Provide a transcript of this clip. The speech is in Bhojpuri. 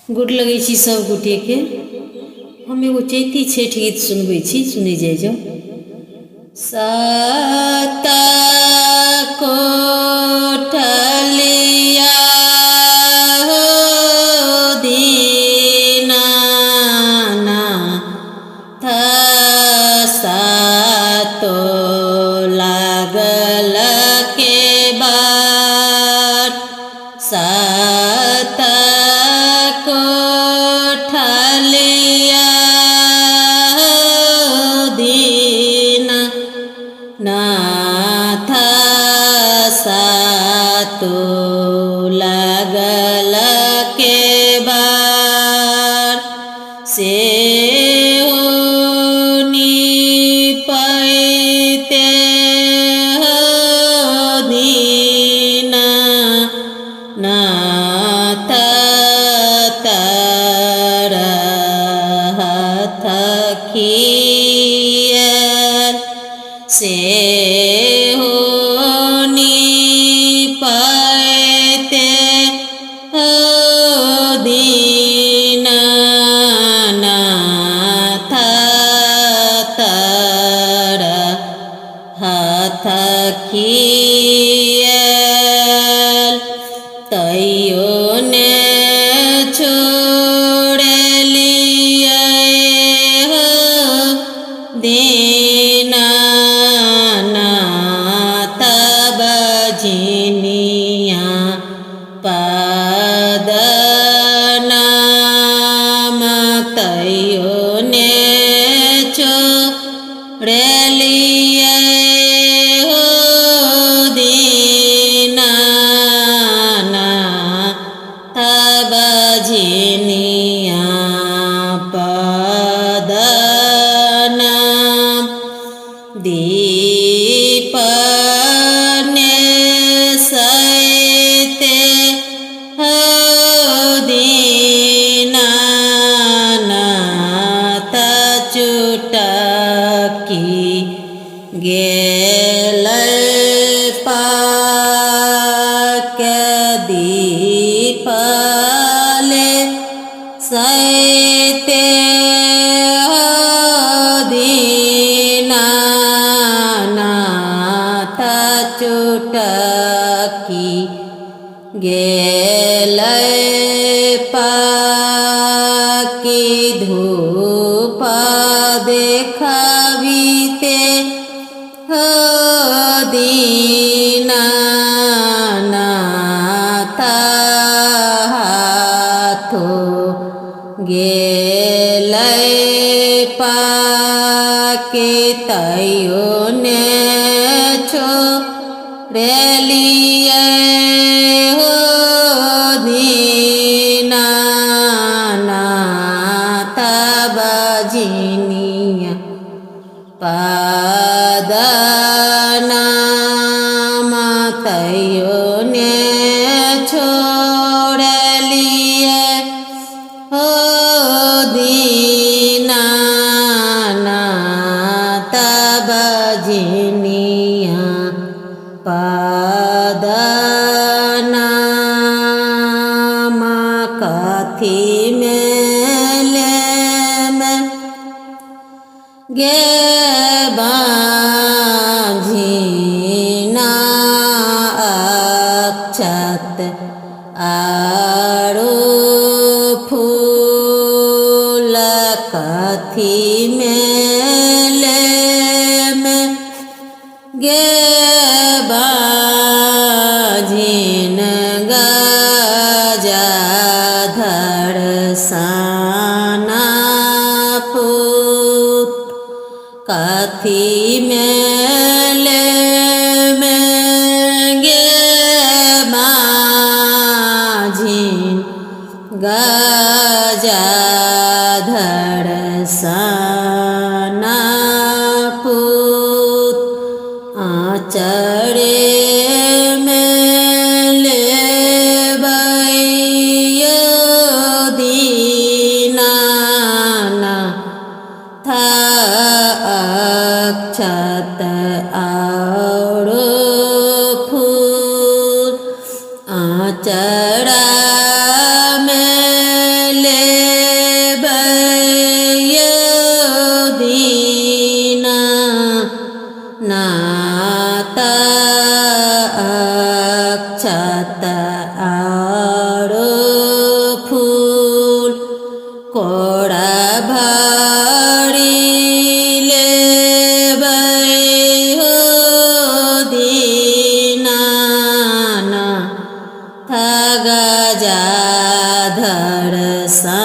गोड लगै छी सब गोटे के। हम एगो चैती छठि गीत सुनबै छी, सुनी जाइ जाओ। सात कोठलिया हो दीनानाथ, सातो लागल के बाट, सात कोठलिया हो दीनानाथ, सातो लागल के बाट, से पैते हो दीनानाथ, तरहत खियल, से पैते हो दीनानाथ, तरहत खियल, तैयो ने छोड़लिए हो दीनानाथ, बजनिया पदनाम, तैयो ने छोड़लिए हो दीनानाथ, बजनिया पदनाम, दीप ने सैते हो दीनानाथ, चुटकी गेल पाक, दीप ले सैते हो दीनानाथ, चुटकी गेल पाकी, धूप देखाविते हो दीनानाथ, हाथो गेल पाके, तैयो ने छोड़लिए हो दीनानाथ, बजनिया पदनाम, तैयो ने छोड़लिए हो दीनानाथ, बजनिया पदनाम, कथी मेलेम गे बाँझिना, अक्षत आरो फूल, कथी मेलेम गे बाँझिन, गजाधर साना पूत, कथी मेलेम गे बाँझिन, गजाधर साना पूत, आचरे में लेबै यो दीनानाथ, अक्षत और फूल आचरा में थ ग जा धर सा